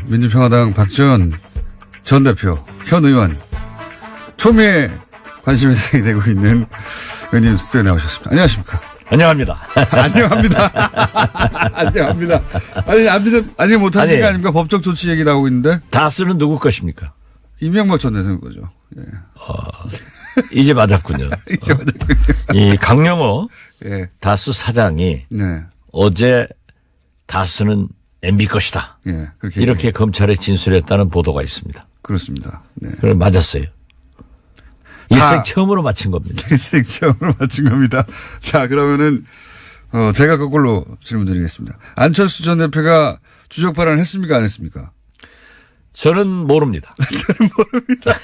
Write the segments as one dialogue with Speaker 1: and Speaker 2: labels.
Speaker 1: 민주평화당 박지원 전 대표, 현 의원, 초미의 관심이 되고 있는 의원님 스튜디오에 나오셨습니다. 안녕하십니까?
Speaker 2: 안녕합니다.
Speaker 1: 안녕합니다. 안녕합니다. 아니 못하시는 거 아닙니까? 법적 조치 얘기 나오고 있는데.
Speaker 2: 다스는 누구 것입니까?
Speaker 1: 이명박 전 대통령 거죠. 예.
Speaker 2: 이제 맞았군요.
Speaker 1: 이제 맞았군요.
Speaker 2: 이 강용호
Speaker 1: 예.
Speaker 2: 다스 사장이
Speaker 1: 네.
Speaker 2: 어제 다스는 MB 것이다.
Speaker 1: 예.
Speaker 2: 이렇게 검찰에 진술했다는 보도가 있습니다.
Speaker 1: 그렇습니다. 네.
Speaker 2: 그걸 맞았어요. 일생 처음으로 맞힌 겁니다.
Speaker 1: 일생 처음으로 맞힌 겁니다. 자, 그러면은, 제가 그걸로 질문 드리겠습니다. 안철수 전 대표가 주적 발언을 했습니까? 안 했습니까?
Speaker 2: 저는 모릅니다.
Speaker 1: 저는 모릅니다.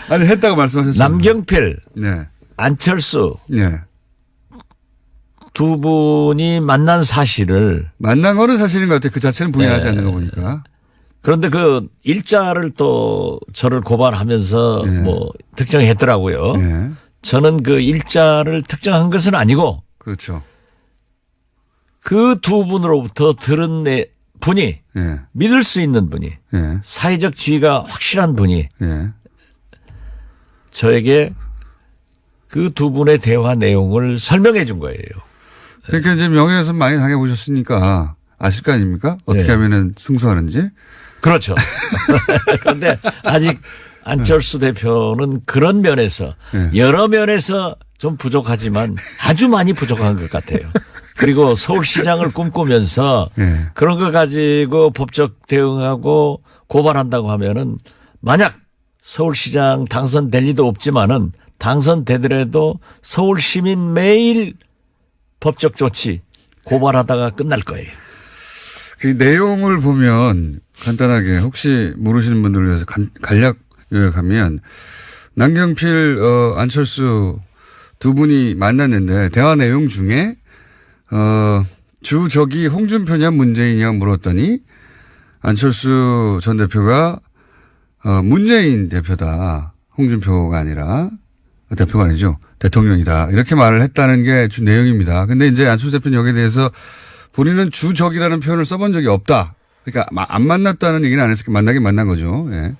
Speaker 1: 아니, 했다고 말씀하셨습니다.
Speaker 2: 남경필,
Speaker 1: 네.
Speaker 2: 안철수.
Speaker 1: 네.
Speaker 2: 두 분이 만난 사실을.
Speaker 1: 만난 거는 사실인 것 같아요. 그 자체는 부인하지 않는 거 보니까.
Speaker 2: 그런데 그 일자를 또 저를 고발하면서
Speaker 1: 네.
Speaker 2: 뭐 특정했더라고요.
Speaker 1: 네.
Speaker 2: 저는 그 일자를 특정한 것은 아니고.
Speaker 1: 그렇죠.
Speaker 2: 그 두 분으로부터 들은 분이
Speaker 1: 네.
Speaker 2: 믿을 수 있는 분이
Speaker 1: 네.
Speaker 2: 사회적 지위가 확실한 분이
Speaker 1: 네.
Speaker 2: 저에게 그 두 분의 대화 내용을 설명해 준 거예요.
Speaker 1: 그러니까 이제 명예훼손 많이 당해보셨으니까 아실 거 아닙니까? 어떻게
Speaker 2: 네.
Speaker 1: 하면은 승소하는지.
Speaker 2: 그렇죠. 그런데 아직 안철수 대표는 그런 면에서
Speaker 1: 네.
Speaker 2: 여러 면에서 좀 부족하지만 아주 많이 부족한 것 같아요. 그리고 서울시장을 꿈꾸면서
Speaker 1: 네.
Speaker 2: 그런 거 가지고 법적 대응하고 고발한다고 하면은 만약 서울시장 당선될 리도 없지만은 당선되더라도 서울시민 매일 법적 조치 고발하다가 끝날 거예요.
Speaker 1: 그 내용을 보면 간단하게 혹시 모르시는 분들을 위해서 간략 요약하면 남경필, 안철수 두 분이 만났는데 대화 내용 중에 주적이 홍준표냐 문재인이냐 물었더니 안철수 전 대표가 문재인 대표다. 홍준표가 아니라 대표가 아니죠. 대통령이다. 이렇게 말을 했다는 게 주 내용입니다. 근데 이제 안철수 대표는 여기에 대해서 본인은 주적이라는 표현을 써본 적이 없다. 그러니까 안 만났다는 얘기는 안 했으니까 만나긴 만난 거죠. 예.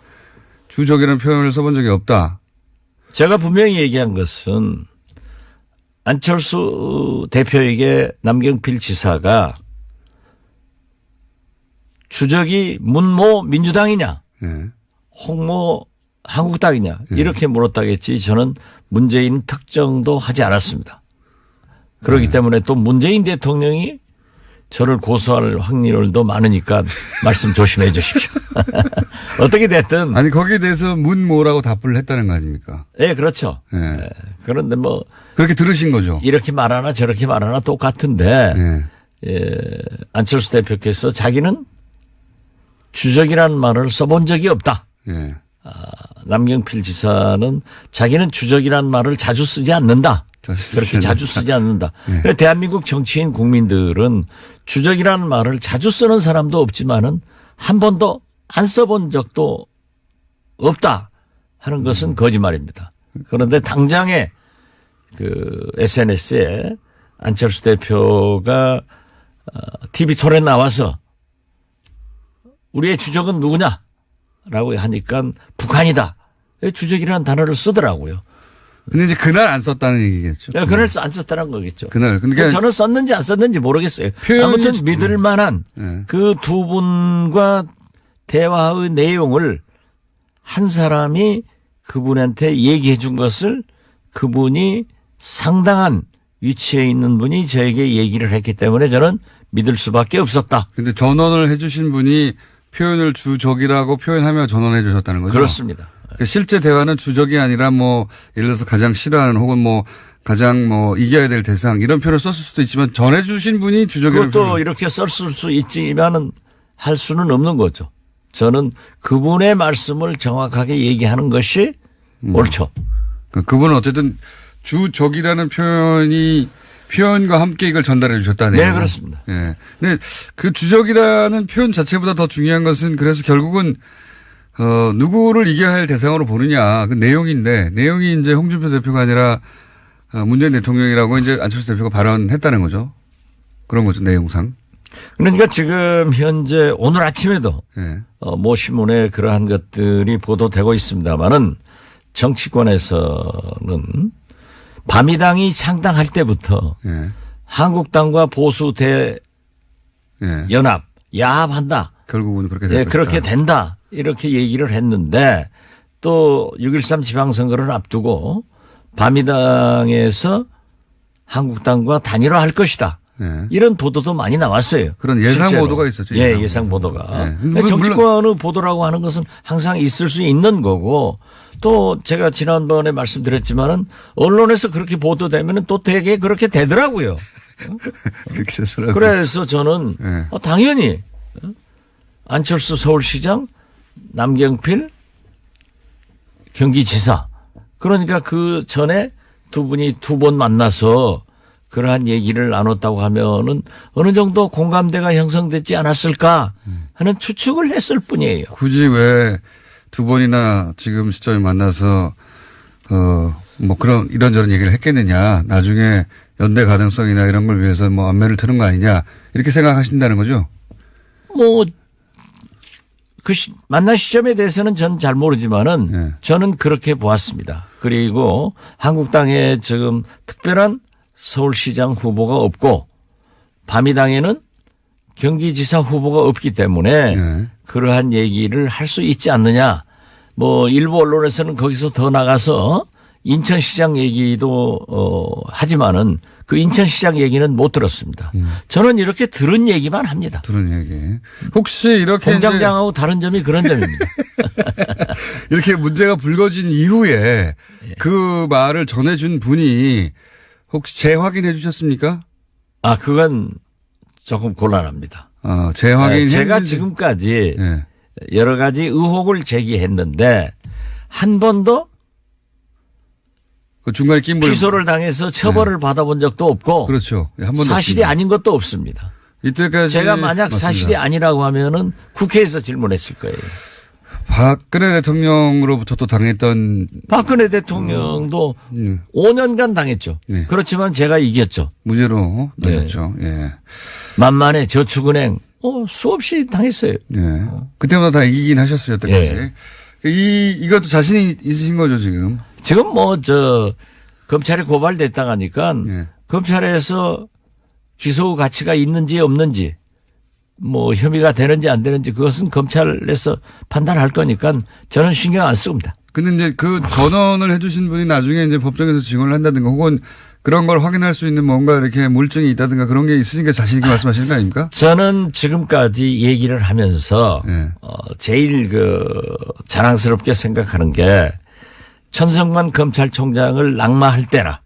Speaker 1: 주적이라는 표현을 써본 적이 없다.
Speaker 2: 제가 분명히 얘기한 것은 안철수 대표에게 남경필 지사가 주적이 문모 민주당이냐
Speaker 1: 예.
Speaker 2: 홍모 한국당이냐 이렇게 물었다겠지 저는 문재인 특정도 하지 않았습니다. 그렇기 때문에 또 문재인 대통령이 저를 고소할 확률도 많으니까 말씀 조심해 주십시오. 어떻게 됐든.
Speaker 1: 아니 거기에 대해서 문모라고 답을 했다는 거 아닙니까?
Speaker 2: 네, 그렇죠.
Speaker 1: 예.
Speaker 2: 네. 그런데 뭐.
Speaker 1: 그렇게 들으신 거죠?
Speaker 2: 이렇게 말하나 저렇게 말하나 똑같은데.
Speaker 1: 예.
Speaker 2: 예, 안철수 대표께서 자기는 주적이라는 말을 써본 적이 없다.
Speaker 1: 예.
Speaker 2: 남경필 지사는 자기는 주적이라는 말을 자주 쓰지 않는다. 그렇게 자주 쓰지 않는다. 네. 대한민국 정치인 국민들은 주적이라는 말을 자주 쓰는 사람도 없지만은 한 번도 안 써본 적도 없다 하는 것은 거짓말입니다. 그런데 당장에 그 SNS에 안철수 대표가 TV 토론에 나와서 우리의 주적은 누구냐라고 하니까 북한이다. 주적이라는 단어를 쓰더라고요.
Speaker 1: 근데 이제 그날 안 썼다는 얘기겠죠.
Speaker 2: 네, 그날 안 썼다는 거겠죠.
Speaker 1: 그날. 그러니까
Speaker 2: 저는 썼는지 안 썼는지 모르겠어요. 아무튼 믿을 만한 그 두 분과 대화의 내용을 한 사람이 그분한테 얘기해 준 것을 그분이 상당한 위치에 있는 분이 저에게 얘기를 했기 때문에 저는 믿을 수밖에 없었다.
Speaker 1: 근데 전원을 해 주신 분이 표현을 주적이라고 표현하며 전원해 주셨다는 거죠?
Speaker 2: 그렇습니다.
Speaker 1: 실제 대화는 주적이 아니라 뭐 예를 들어서 가장 싫어하는 혹은 뭐 가장 뭐 이겨야 될 대상 이런 표현을 썼을 수도 있지만 전해주신 분이 주적이라는
Speaker 2: 그것도 이렇게 썼을 수 있지만은 할 수는 없는 거죠. 저는 그분의 말씀을 정확하게 얘기하는 것이 옳죠.
Speaker 1: 그분은 어쨌든 주적이라는 표현과 함께 이걸 전달해 주셨다네요.
Speaker 2: 네, 그렇습니다.
Speaker 1: 네. 근데 그 주적이라는 표현 자체보다 더 중요한 것은 그래서 결국은 누구를 이겨야 할 대상으로 보느냐 그 내용인데 내용이 이제 홍준표 대표가 아니라 문재인 대통령이라고 이제 안철수 대표가 발언했다는 거죠. 그런 거죠 내용상.
Speaker 2: 그러니까 지금 현재 오늘 아침에도
Speaker 1: 예.
Speaker 2: 모 신문에 그러한 것들이 보도되고 있습니다만은 정치권에서는 바미당이 창당할 때부터
Speaker 1: 예.
Speaker 2: 한국당과 보수 대연합, 야합한다.
Speaker 1: 결국은 그렇게 될 것이다.
Speaker 2: 그렇게 된다. 이렇게 얘기를 했는데 또 6.13 지방선거를 앞두고 바미당에서 한국당과 단일화할 것이다.
Speaker 1: 예.
Speaker 2: 이런 보도도 많이 나왔어요.
Speaker 1: 그런 예상
Speaker 2: 실제로.
Speaker 1: 보도가 있었죠.
Speaker 2: 예상 보도가.
Speaker 1: 예.
Speaker 2: 근데 정치권의 보도라고 하는 것은 항상 있을 수 있는 거고 또 제가 지난번에 말씀드렸지만은 언론에서 그렇게 보도되면은 또 되게 그렇게 되더라고요.
Speaker 1: 그렇게 되더라고요.
Speaker 2: 그래서 저는
Speaker 1: 예.
Speaker 2: 당연히 안철수 서울시장, 남경필 경기지사 그러니까 그 전에 두 분이 두 번 만나서 그러한 얘기를 나눴다고 하면은 어느 정도 공감대가 형성되지 않았을까 하는 추측을 했을 뿐이에요.
Speaker 1: 굳이 왜 두 번이나 지금 시점에 만나서 뭐 그런 이런저런 얘기를 했겠느냐. 나중에 연대 가능성이나 이런 걸 위해서 뭐 안면을 트는 거 아니냐. 이렇게 생각하신다는 거죠.
Speaker 2: 뭐 그 만난 시점에 대해서는 전 잘 모르지만은
Speaker 1: 예.
Speaker 2: 저는 그렇게 보았습니다. 그리고 한국당에 지금 특별한 서울시장 후보가 없고 바미당에는 경기지사 후보가 없기 때문에
Speaker 1: 예.
Speaker 2: 그러한 얘기를 할 수 있지 않느냐. 뭐 일부 언론에서는 거기서 더 나가서 인천시장 얘기도 하지만은 그 인천시장 얘기는 못 들었습니다. 저는 이렇게 들은 얘기만 합니다.
Speaker 1: 들은 얘기. 혹시 이렇게
Speaker 2: 공장장하고 다른 점이 그런 점입니다.
Speaker 1: 이렇게 문제가 불거진 이후에 그 말을 전해준 분이 혹시 재확인해 주셨습니까?
Speaker 2: 그건 조금 곤란합니다.
Speaker 1: 재확인.
Speaker 2: 제가 지금까지
Speaker 1: 예.
Speaker 2: 여러 가지 의혹을 제기했는데 한 번도
Speaker 1: 그 중간에 낀물
Speaker 2: 기소를 당해서 처벌을 받아본 적도 없고
Speaker 1: 그렇죠. 한 번도
Speaker 2: 사실이
Speaker 1: 없습니다.
Speaker 2: 아닌 것도 없습니다.
Speaker 1: 이때까지
Speaker 2: 제가 만약
Speaker 1: 맞습니다.
Speaker 2: 사실이 아니라고 하면은 국회에서 질문했을 거예요.
Speaker 1: 박근혜 대통령으로부터 또 당했던
Speaker 2: 박근혜 대통령도 5년간 당했죠.
Speaker 1: 네.
Speaker 2: 그렇지만 제가 이겼죠.
Speaker 1: 무죄로 나셨죠. 예.
Speaker 2: 만만해 저축은행 수없이 당했어요.
Speaker 1: 예. 그때마다 다 이기긴 하셨어요. 여태까지. 이것도 자신이 있으신 거죠 지금.
Speaker 2: 지금 검찰에 고발됐다가 하니까
Speaker 1: 예.
Speaker 2: 검찰에서 기소 가치가 있는지 없는지 뭐 혐의가 되는지 안 되는지 그것은 검찰에서 판단할 거니까 저는 신경 안 씁니다.
Speaker 1: 근데 이제 그 전원을 해주신 분이 나중에 이제 법정에서 증언을 한다든가 혹은 그런 걸 확인할 수 있는 뭔가 이렇게 물증이 있다든가 그런 게 있으니까 자신 있게 말씀하시는 거 아닙니까?
Speaker 2: 저는 지금까지 얘기를 하면서
Speaker 1: 예.
Speaker 2: 제일 자랑스럽게 생각하는 게 천성만 검찰총장을 낙마할 때나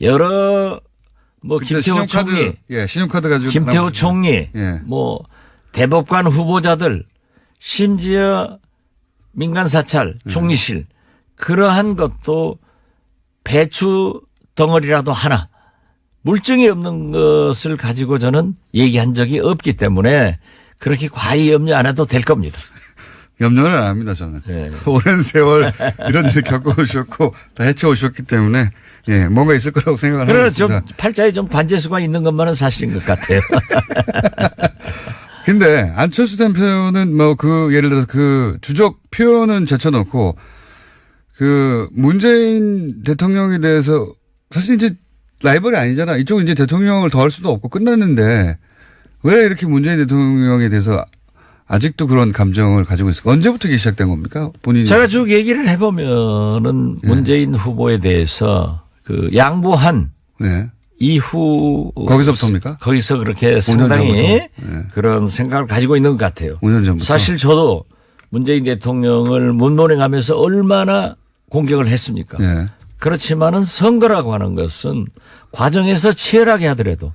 Speaker 2: 여러 김태호 총리,
Speaker 1: 신용카드 가지고
Speaker 2: 김태호 총리,
Speaker 1: 예.
Speaker 2: 대법관 후보자들, 심지어 민간 사찰, 총리실 그러한 것도 배추 덩어리라도 하나 물증이 없는 것을 가지고 저는 얘기한 적이 없기 때문에 그렇게 과히 염려 안 해도 될 겁니다.
Speaker 1: 염려는 안 합니다, 저는.
Speaker 2: 네.
Speaker 1: 오랜 세월 이런 일을 겪어오셨고 다 헤쳐오셨기 때문에 뭔가 있을 거라고 생각을 하고 있습니다.
Speaker 2: 좀 팔자에 좀 관제수가 있는 것만은 사실인 것 같아요.
Speaker 1: 근데 안철수 대표는 예를 들어서 그 주적 표현은 제쳐놓고 그 문재인 대통령에 대해서 사실 이제 라이벌이 아니잖아. 이쪽은 이제 대통령을 더 할 수도 없고 끝났는데 왜 이렇게 문재인 대통령에 대해서 아직도 그런 감정을 가지고 있을까? 언제부터 이게 시작된 겁니까? 본인이.
Speaker 2: 제가 쭉 얘기를 해보면은 문재인 후보에 대해서 양보한 이후.
Speaker 1: 거기서부터입니까?
Speaker 2: 거기서 그렇게
Speaker 1: 5년
Speaker 2: 상당히
Speaker 1: 전부터.
Speaker 2: 그런 생각을 가지고 있는 것 같아요.
Speaker 1: 5년 전부터.
Speaker 2: 사실 저도 문재인 대통령을 문모닝하면서 얼마나 공격을 했습니까? 그렇지만은 선거라고 하는 것은 과정에서 치열하게 하더라도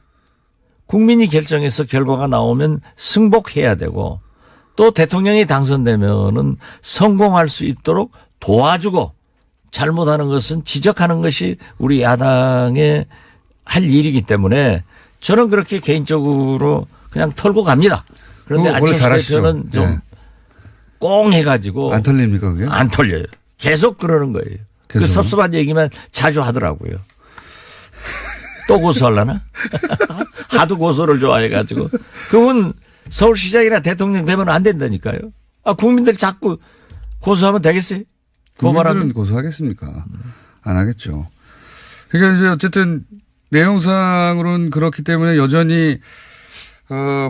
Speaker 2: 국민이 결정해서 결과가 나오면 승복해야 되고 또 대통령이 당선되면은 성공할 수 있도록 도와주고 잘못하는 것은 지적하는 것이 우리 야당의 할 일이기 때문에 저는 그렇게 개인적으로 그냥 털고 갑니다. 그런데 안철수 대표는 좀 꽁 해가지고
Speaker 1: 안 털립니까 그게?
Speaker 2: 안 털려요. 계속 그러는 거예요. 그 섭섭한 얘기만 자주 하더라고요. 또 고소하려나? 하도 고소를 좋아해가지고. 그분 서울시장이나 대통령 되면 안 된다니까요. 아, 국민들 자꾸 고소하면 되겠어요?
Speaker 1: 국민들은 고소하겠습니까? 안 하겠죠. 그러니까 이제 어쨌든 내용상으로는 그렇기 때문에 여전히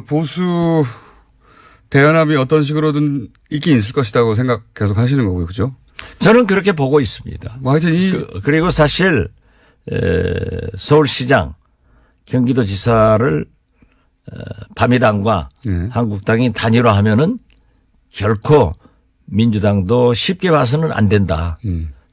Speaker 1: 보수 대연합이 어떤 식으로든 있긴 있을 것이라고 생각 계속 하시는 거고요. 그죠?
Speaker 2: 저는 그렇게 보고 있습니다.
Speaker 1: 뭐 하여튼
Speaker 2: 그리고 사실 서울시장, 경기도지사를 바미당과
Speaker 1: 네.
Speaker 2: 한국당이 단일화하면은 결코 민주당도 쉽게 봐서는 안 된다.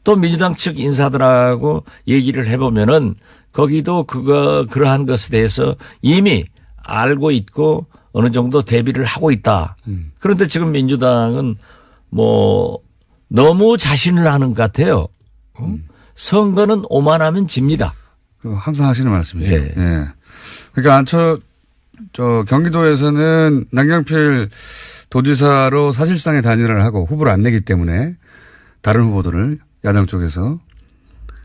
Speaker 2: 또 민주당 측 인사들하고 얘기를 해보면은 거기도 그러한 것에 대해서 이미 알고 있고 어느 정도 대비를 하고 있다. 그런데 지금 민주당은 뭐 너무 자신을 하는 것 같아요. 선거는 오만하면 집니다.
Speaker 1: 항상 하시는 말씀이죠.
Speaker 2: 네.
Speaker 1: 예. 그러니까 경기도에서는 남경필 도지사로 사실상의 단일화를 하고 후보를 안 내기 때문에 다른 후보들을 야당 쪽에서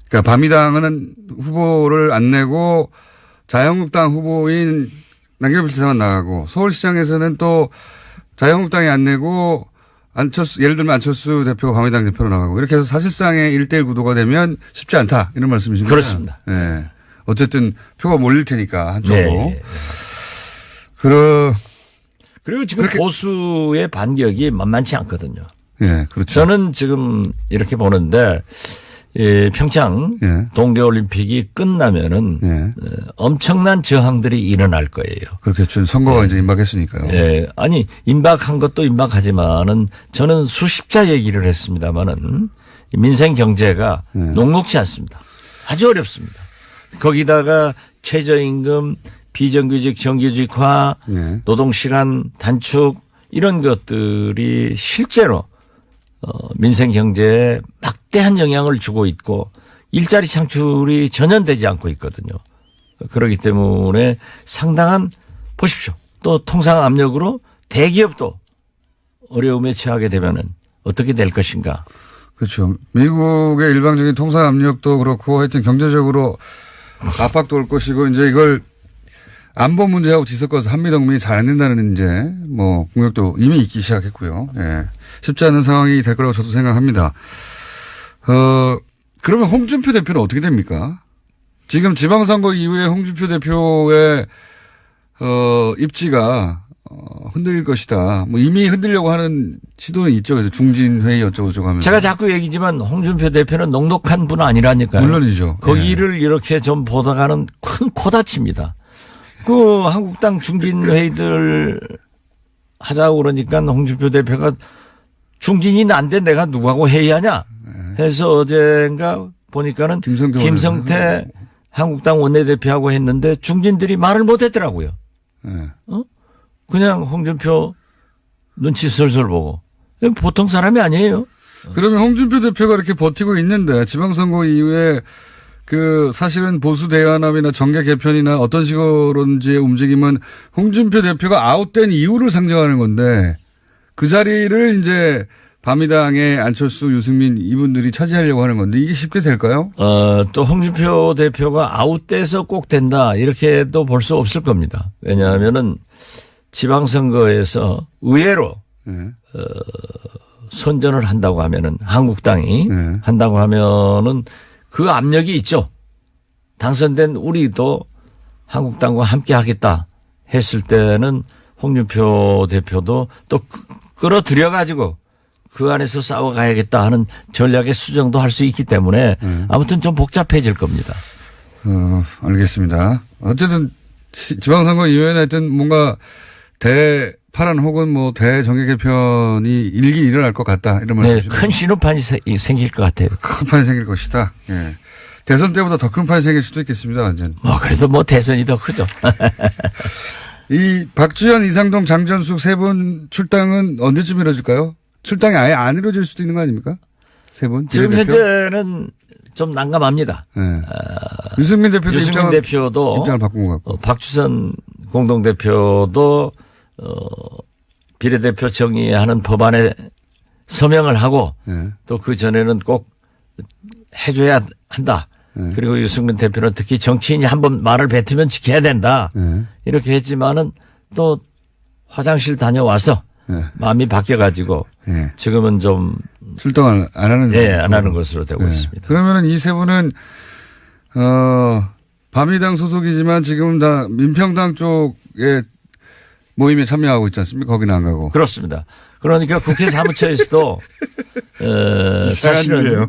Speaker 1: 그러니까 바미당은 후보를 안 내고 자유한국당 후보인 남경필 지사만 나가고 서울시장에서는 또 자유한국당이 안 내고 예를 들면 안철수 대표가 바미당 대표로 나가고 이렇게 해서 사실상의 1대1 구도가 되면 쉽지 않다 이런 말씀이신가요?
Speaker 2: 그렇습니다.
Speaker 1: 네. 어쨌든 표가 몰릴 테니까 한쪽으로.
Speaker 2: 네. 그리고 지금 보수의 반격이 만만치 않거든요.
Speaker 1: 예, 그렇죠.
Speaker 2: 저는 지금 이렇게 보는데 평창 동계올림픽이 끝나면은 엄청난 저항들이 일어날 거예요.
Speaker 1: 그렇겠죠. 선거가 이제 임박했으니까요.
Speaker 2: 예. 아니, 임박한 것도 임박하지만은 저는 수십자 얘기를 했습니다만은 민생 경제가 녹록지 않습니다. 아주 어렵습니다. 거기다가 최저임금, 비정규직 정규직화, 노동시간 단축 이런 것들이 실제로 민생 경제에 막대한 영향을 주고 있고 일자리 창출이 전혀 되지 않고 있거든요. 그렇기 때문에 상당한 보십시오. 또 통상 압력으로 대기업도 어려움에 처하게 되면은 어떻게 될 것인가.
Speaker 1: 그렇죠. 미국의 일방적인 통상 압력도 그렇고 하여튼 경제적으로 압박도 올 것이고 이제 이걸 안보 문제하고 뒤섞어서 한미동맹이 잘 안 된다는 이제 뭐 공격도 이미 있기 시작했고요. 예. 쉽지 않은 상황이 될 거라고 저도 생각합니다. 그러면 홍준표 대표는 어떻게 됩니까? 지금 지방선거 이후에 홍준표 대표의 입지가 흔들릴 것이다. 뭐 이미 흔들려고 하는 시도는 있죠. 그래서 중진회의 어쩌고저쩌고 하면서.
Speaker 2: 제가 자꾸 얘기지만 홍준표 대표는 녹록한 분 아니라니까요.
Speaker 1: 물론이죠.
Speaker 2: 거기를 이렇게 좀 보다가는 큰 코다칩니다. 그 한국당 중진회의들 하자고 그러니까 홍준표 대표가 중진이 안 돼 내가 누구하고 회의하냐 해서 어젠가 보니까는 김성태 한국당 원내대표하고 했는데 중진들이 말을 못 했더라고요. 그냥 홍준표 눈치 슬슬 보고. 보통 사람이 아니에요.
Speaker 1: 그러면 홍준표 대표가 이렇게 버티고 있는데 지방선거 이후에 사실은 보수 대연합이나 정계 개편이나 어떤 식으로든지 움직임은 홍준표 대표가 아웃된 이유를 상정하는 건데 그 자리를 이제 바미당의 안철수, 유승민 이분들이 차지하려고 하는 건데 이게 쉽게 될까요?
Speaker 2: 또 홍준표 대표가 아웃돼서 꼭 된다 이렇게도 볼 수 없을 겁니다. 왜냐하면은 지방선거에서 의외로 선전을 한다고 하면은 한국당이 한다고 하면은 그 압력이 있죠. 당선된 우리도 한국당과 함께 하겠다 했을 때는 홍준표 대표도 또 끌어들여 가지고 그 안에서 싸워가야겠다 하는 전략의 수정도 할 수 있기 때문에 아무튼 좀 복잡해질 겁니다.
Speaker 1: 알겠습니다. 어쨌든 지방선거 이후에는 하여튼 뭔가 대파란 혹은 뭐 대정계 개편이 일기 일어날 것 같다. 이런 말이죠.
Speaker 2: 큰 신호판이 생길 것 같아요.
Speaker 1: 큰 판이 생길 것이다. 예. 대선 때보다 더 큰 판이 생길 수도 있겠습니다. 완전.
Speaker 2: 그래도 대선이 더 크죠.
Speaker 1: 이 박주현, 이상동, 장전숙 세 분 출당은 언제쯤 이루어질까요? 출당이 아예 안 이루어질 수도 있는 거 아닙니까? 세 분.
Speaker 2: 지금 현재는 좀 난감합니다.
Speaker 1: 네. 유승민 대표도 입장을 바꾼 것 같고.
Speaker 2: 박주선 공동대표도 비례대표 정의하는 법안에 서명을 하고 또 그 전에는 꼭 해줘야 한다.
Speaker 1: 네.
Speaker 2: 그리고 유승민 대표는 특히 정치인이 한번 말을 뱉으면 지켜야 된다.
Speaker 1: 네.
Speaker 2: 이렇게 했지만은 또 화장실 다녀와서
Speaker 1: 네.
Speaker 2: 마음이 바뀌어가지고
Speaker 1: 네.
Speaker 2: 지금은 좀
Speaker 1: 출동을 안 하는
Speaker 2: 안 하는 것으로 되고 있습니다.
Speaker 1: 그러면은 이 세 분은 바미당 소속이지만 지금 다 민평당 쪽에 모임에 참여하고 있지 않습니까? 거기는 안 가고.
Speaker 2: 그렇습니다. 그러니까 국회 사무처에서도 사실은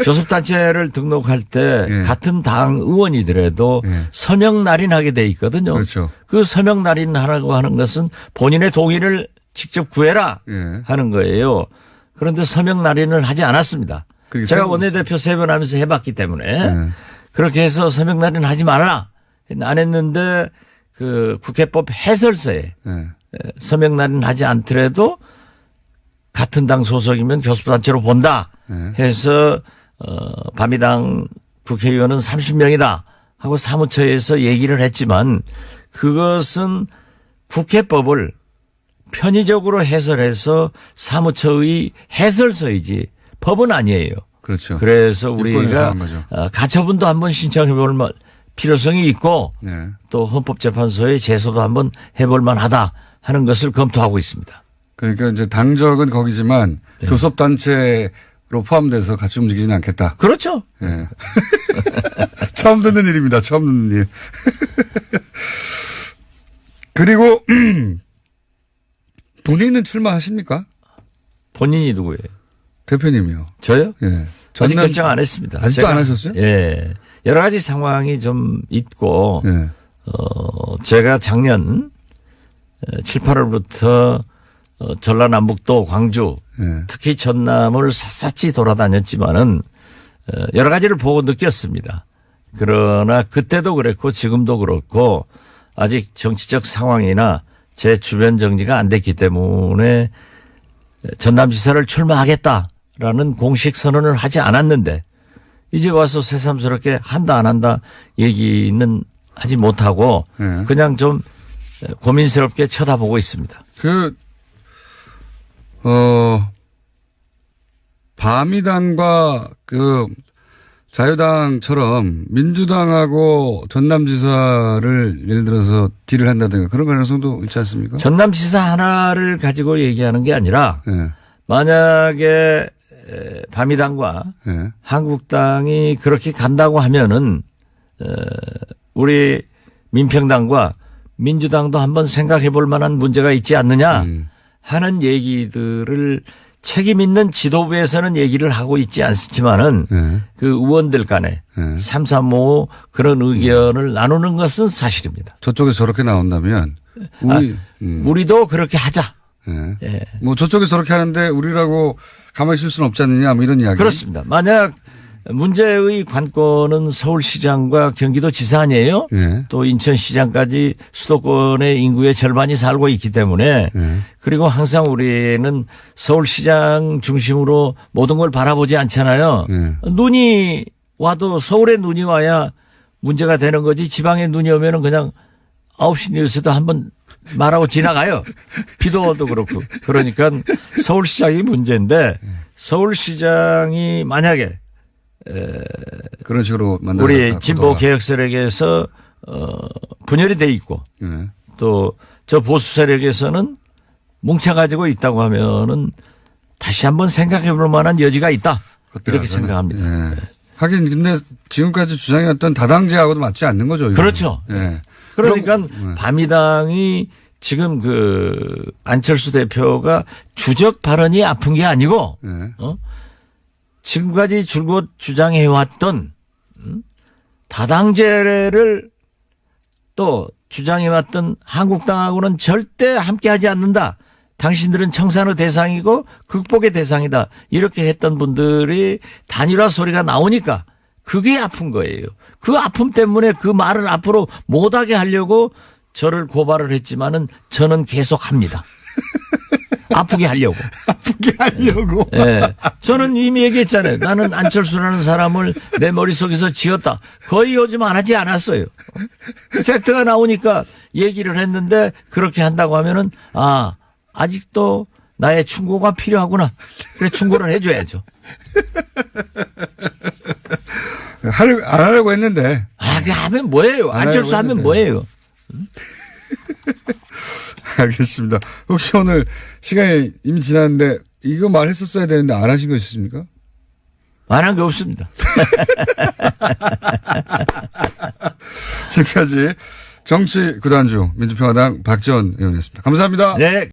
Speaker 2: 교섭단체를 등록할 때
Speaker 1: 예.
Speaker 2: 같은 당 의원이더라도
Speaker 1: 예.
Speaker 2: 서명 날인하게 돼 있거든요.
Speaker 1: 그렇죠.
Speaker 2: 그 서명 날인하라고 하는 것은 본인의 동의를 직접 구해라
Speaker 1: 예.
Speaker 2: 하는 거예요. 그런데 서명 날인을 하지 않았습니다. 제가 원내대표 3번 하면서 해봤기 때문에
Speaker 1: 예.
Speaker 2: 그렇게 해서 서명 날인 하지 말아라. 안 했는데 그 국회법 해설서에
Speaker 1: 예.
Speaker 2: 서명 날인 하지 않더라도 같은 당 소속이면 교섭단체로 본다 해서 바미당 국회의원은 30명이다 하고 사무처에서 얘기를 했지만 그것은 국회법을 편의적으로 해설해서 사무처의 해설서이지 법은 아니에요.
Speaker 1: 그렇죠.
Speaker 2: 그래서 우리가 가처분도 한번 신청해 볼 필요성이 있고
Speaker 1: 네.
Speaker 2: 또 헌법재판소에 제소도 한번 해볼 만하다 하는 것을 검토하고 있습니다.
Speaker 1: 그러니까 이제 당적은 거기지만
Speaker 2: 네.
Speaker 1: 교섭단체로 포함돼서 같이 움직이지는 않겠다.
Speaker 2: 그렇죠.
Speaker 1: 예. 처음 듣는 일입니다. 처음 듣는 일. 그리고 본인은 출마하십니까?
Speaker 2: 본인이 누구예요?
Speaker 1: 대표님이요.
Speaker 2: 저요?
Speaker 1: 예.
Speaker 2: 아직 결정 안 했습니다.
Speaker 1: 아직도 안 하셨어요?
Speaker 2: 예. 여러 가지 상황이 좀 있고,
Speaker 1: 예.
Speaker 2: 제가 작년 7, 8월부터 전라남북도, 광주,
Speaker 1: 예.
Speaker 2: 특히 전남을 샅샅이 돌아다녔지만은 여러 가지를 보고 느꼈습니다. 그러나 그때도 그랬고 지금도 그렇고 아직 정치적 상황이나 제 주변 정리가 안 됐기 때문에 전남지사를 출마하겠다라는 공식 선언을 하지 않았는데 이제 와서 새삼스럽게 한다 안 한다 얘기는 하지 못하고
Speaker 1: 예.
Speaker 2: 그냥 좀 고민스럽게 쳐다보고 있습니다.
Speaker 1: 바미당과 자유당처럼 민주당하고 전남지사를 예를 들어서 딜을 한다든가 그런 가능성도 있지 않습니까?
Speaker 2: 전남지사 하나를 가지고 얘기하는 게 아니라
Speaker 1: 예.
Speaker 2: 만약에 바미당과
Speaker 1: 예.
Speaker 2: 한국당이 그렇게 간다고 하면은 우리 민평당과 민주당도 한번 생각해 볼 만한 문제가 있지 않느냐 하는 얘기들을 책임 있는 지도부에서는 얘기를 하고 있지 않지만은
Speaker 1: 예.
Speaker 2: 그 의원들 간에 335 그런 의견을 나누는 것은 사실입니다.
Speaker 1: 저쪽에서 저렇게 나온다면
Speaker 2: 우리도 그렇게 하자.
Speaker 1: 예.
Speaker 2: 예.
Speaker 1: 뭐 저쪽에서 저렇게 하는데 우리라고 가만히 있을 수는 없지 않느냐 뭐 이런 이야기.
Speaker 2: 그렇습니다. 만약 문제의 관건은 서울시장과 경기도지사 아니에요.
Speaker 1: 예.
Speaker 2: 또 인천시장까지 수도권의 인구의 절반이 살고 있기 때문에
Speaker 1: 예.
Speaker 2: 그리고 항상 우리는 서울시장 중심으로 모든 걸 바라보지 않잖아요.
Speaker 1: 예.
Speaker 2: 눈이 와도 서울에 눈이 와야 문제가 되는 거지 지방에 눈이 오면은 그냥 9시 뉴스도 한번 말하고 지나가요. 비도 오도 그렇고. 그러니까 서울시장이 문제인데 서울시장이 만약에
Speaker 1: 그런 식으로 만나
Speaker 2: 우리 진보 개혁 세력에서 분열이 돼 있고
Speaker 1: 예.
Speaker 2: 또 저 보수 세력에서는 뭉쳐가지고 있다고 하면은 다시 한번 생각해 볼 만한 여지가 있다. 이렇게 생각합니다.
Speaker 1: 예. 하긴 근데 지금까지 주장해왔던 다당제하고도 맞지 않는 거죠. 이건.
Speaker 2: 그렇죠.
Speaker 1: 예.
Speaker 2: 그러니까 바미당이 지금 안철수 대표가 주적 발언이 아픈 게 아니고
Speaker 1: 예.
Speaker 2: 지금까지 줄곧 주장해왔던 다당제를 또 주장해왔던 한국당하고는 절대 함께하지 않는다. 당신들은 청산의 대상이고 극복의 대상이다. 이렇게 했던 분들이 단일화 소리가 나오니까 그게 아픈 거예요. 그 아픔 때문에 그 말을 앞으로 못하게 하려고 저를 고발을 했지만은 저는 계속합니다. 아프게 하려고.
Speaker 1: 아프게 하려고.
Speaker 2: 예. 저는 이미 얘기했잖아요. 나는 안철수라는 사람을 내 머릿속에서 지었다. 거의 요즘 안 하지 않았어요. 팩트가 나오니까 얘기를 했는데 그렇게 한다고 하면은 아직도 나의 충고가 필요하구나. 그래 충고를 해줘야죠.
Speaker 1: 안 하려고 했는데.
Speaker 2: 그 하면 뭐예요? 안철수 하면 뭐예요?
Speaker 1: 알겠습니다. 혹시 오늘 시간이 이미 지났는데 이거 말했었어야 되는데 안 하신 거 있으십니까?
Speaker 2: 안 한 게 없습니다.
Speaker 1: 지금까지 정치 구단주 민주평화당 박지원 의원이었습니다. 감사합니다.
Speaker 2: 네.